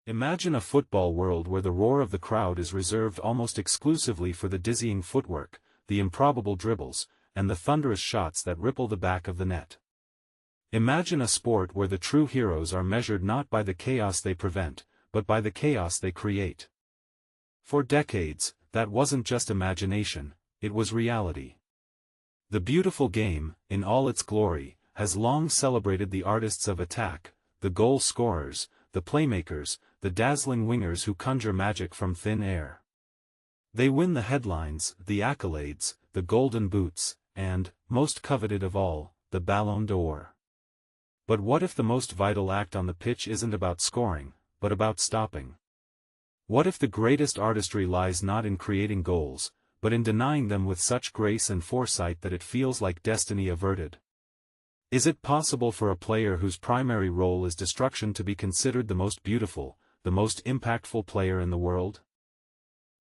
Imagine a football world where the roar of the crowd is reserved almost exclusively for the dizzying footwork, the improbable dribbles, and the thunderous shots that ripple the back of the net. Imagine a sport where the true heroes are measured not by the chaos they prevent, but by the chaos they create. For decades, that wasn't just imagination, it was reality. The beautiful game, in all its glory, has long celebrated the artists of attack, the goal scorers, the playmakers, the dazzling wingers who conjure magic from thin air. They win the headlines, the accolades, the golden boots, and, most coveted of all, the Ballon d'Or. But what if the most vital act on the pitch isn't about scoring, but about stopping? What if the greatest artistry lies not in creating goals, but in denying them with such grace and foresight that it feels like destiny averted? Is it possible for a player whose primary role is destruction to be considered the most beautiful, the most impactful player in the world?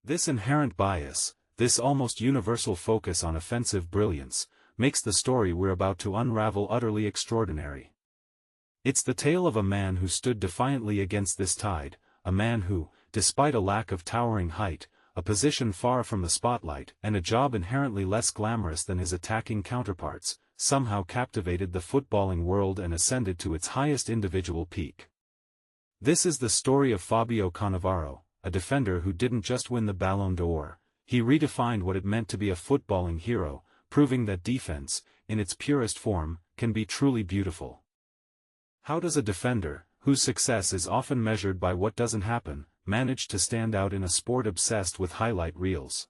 This inherent bias, this almost universal focus on offensive brilliance, makes the story we're about to unravel utterly extraordinary. It's the tale of a man who stood defiantly against this tide, a man who, despite a lack of towering height, a position far from the spotlight, and a job inherently less glamorous than his attacking counterparts, somehow captivated the footballing world and ascended to its highest individual peak. This is the story of Fabio Cannavaro, a defender who didn't just win the Ballon d'Or, he redefined what it meant to be a footballing hero, proving that defense, in its purest form, can be truly beautiful. How does a defender, whose success is often measured by what doesn't happen, manage to stand out in a sport obsessed with highlight reels?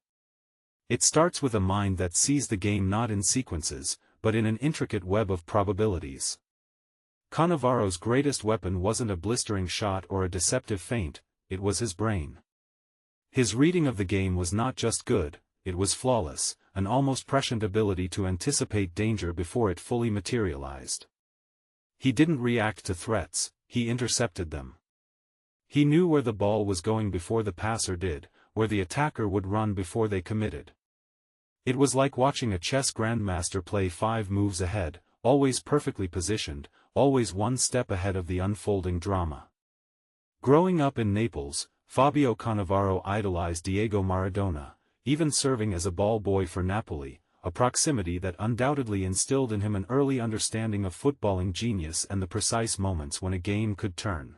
It starts with a mind that sees the game not in sequences, but in an intricate web of probabilities. Cannavaro's greatest weapon wasn't a blistering shot or a deceptive feint, it was his brain. His reading of the game was not just good, it was flawless, an almost prescient ability to anticipate danger before it fully materialized. He didn't react to threats, he intercepted them. He knew where the ball was going before the passer did, where the attacker would run before they committed. It was like watching a chess grandmaster play 5 moves ahead, always perfectly positioned, always one step ahead of the unfolding drama. Growing up in Naples, Fabio Cannavaro idolized Diego Maradona, even serving as a ball boy for Napoli, a proximity that undoubtedly instilled in him an early understanding of footballing genius and the precise moments when a game could turn.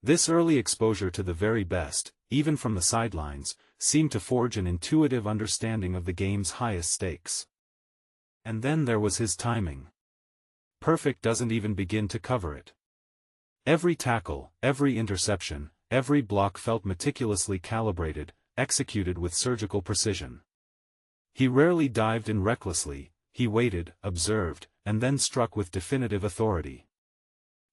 This early exposure to the very best, even from the sidelines, seemed to forge an intuitive understanding of the game's highest stakes. And then there was his timing. Perfect doesn't even begin to cover it. Every tackle, every interception, every block felt meticulously calibrated, executed with surgical precision. He rarely dived in recklessly, he waited, observed, and then struck with definitive authority.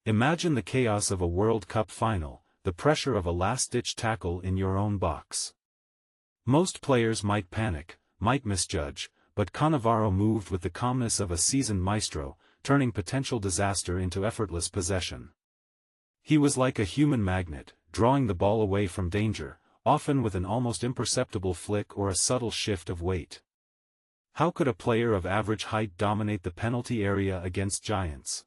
Imagine the chaos of a World Cup final, the pressure of a last-ditch tackle in your own box. Most players might panic, might misjudge, but Cannavaro moved with the calmness of a seasoned maestro, turning potential disaster into effortless possession. He was like a human magnet, drawing the ball away from danger, often with an almost imperceptible flick or a subtle shift of weight. How could a player of average height dominate the penalty area against giants?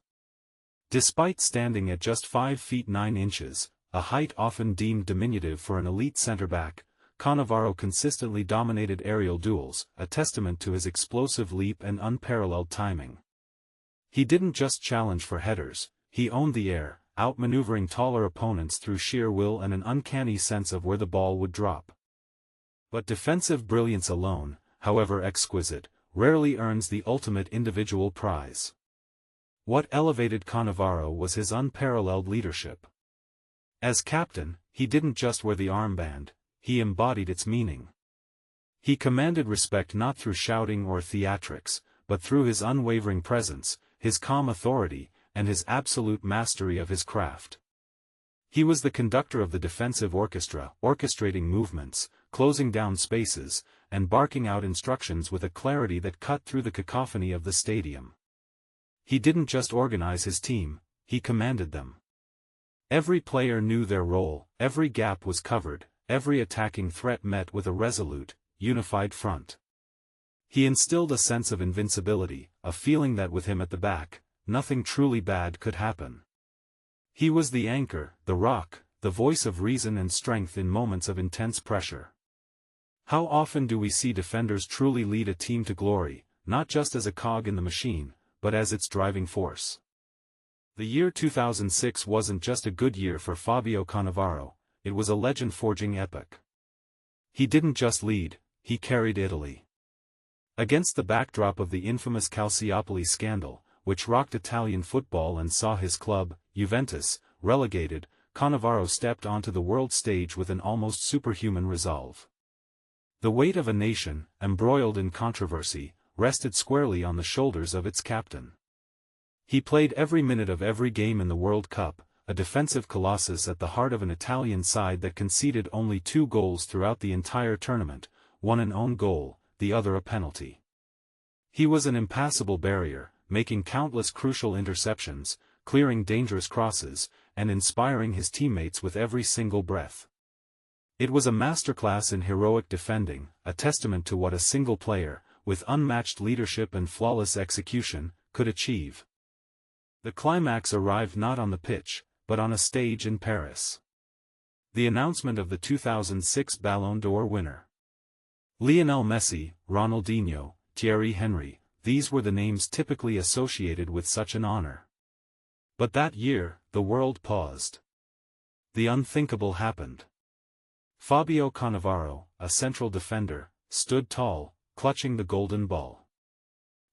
Despite standing at just 5 feet 9 inches, a height often deemed diminutive for an elite center-back, Cannavaro consistently dominated aerial duels, a testament to his explosive leap and unparalleled timing. He didn't just challenge for headers, he owned the air, outmaneuvering taller opponents through sheer will and an uncanny sense of where the ball would drop. But defensive brilliance alone, however exquisite, rarely earns the ultimate individual prize. What elevated Cannavaro was his unparalleled leadership. As captain, he didn't just wear the armband, he embodied its meaning. He commanded respect not through shouting or theatrics, but through his unwavering presence, his calm authority, and his absolute mastery of his craft. He was the conductor of the defensive orchestra, orchestrating movements, closing down spaces, and barking out instructions with a clarity that cut through the cacophony of the stadium. He didn't just organize his team, he commanded them. Every player knew their role, every gap was covered, every attacking threat met with a resolute, unified front. He instilled a sense of invincibility, a feeling that with him at the back, nothing truly bad could happen. He was the anchor, the rock, the voice of reason and strength in moments of intense pressure. How often do we see defenders truly lead a team to glory, not just as a cog in the machine, but as its driving force? The year 2006 wasn't just a good year for Fabio Cannavaro, it was a legend-forging epoch. He didn't just lead, he carried Italy. Against the backdrop of the infamous Calciopoli scandal, which rocked Italian football and saw his club, Juventus, relegated, Cannavaro stepped onto the world stage with an almost superhuman resolve. The weight of a nation, embroiled in controversy, rested squarely on the shoulders of its captain. He played every minute of every game in the World Cup, a defensive colossus at the heart of an Italian side that conceded only 2 goals throughout the entire tournament, one an own goal, the other a penalty. He was an impassable barrier, making countless crucial interceptions, clearing dangerous crosses, and inspiring his teammates with every single breath. It was a masterclass in heroic defending, a testament to what a single player, with unmatched leadership and flawless execution, could achieve. The climax arrived not on the pitch, but on a stage in Paris. The announcement of the 2006 Ballon d'Or winner. Lionel Messi, Ronaldinho, Thierry Henry, these were the names typically associated with such an honor. But that year, the world paused. The unthinkable happened. Fabio Cannavaro, a central defender, stood tall, clutching the golden ball.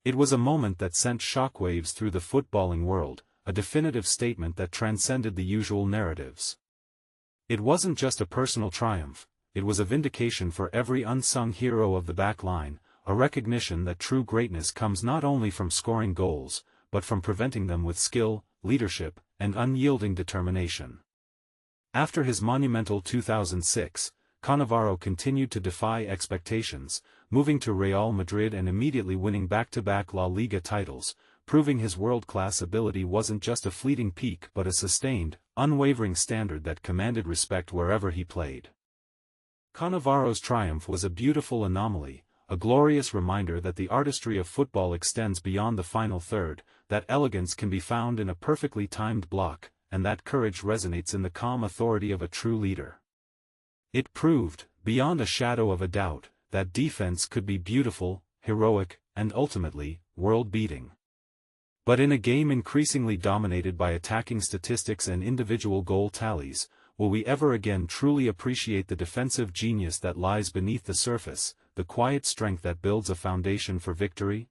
It was a moment that sent shockwaves through the footballing world, a definitive statement that transcended the usual narratives. It wasn't just a personal triumph, it was a vindication for every unsung hero of the back line, a recognition that true greatness comes not only from scoring goals, but from preventing them with skill, leadership, and unyielding determination. After his monumental 2006, Cannavaro continued to defy expectations, moving to Real Madrid and immediately winning back-to-back La Liga titles, proving his world-class ability wasn't just a fleeting peak but a sustained, unwavering standard that commanded respect wherever he played. Cannavaro's triumph was a beautiful anomaly, a glorious reminder that the artistry of football extends beyond the final third, that elegance can be found in a perfectly timed block, and that courage resonates in the calm authority of a true leader. It proved, beyond a shadow of a doubt, that defense could be beautiful, heroic, and ultimately, world-beating. But in a game increasingly dominated by attacking statistics and individual goal tallies, will we ever again truly appreciate the defensive genius that lies beneath the surface, the quiet strength that builds a foundation for victory?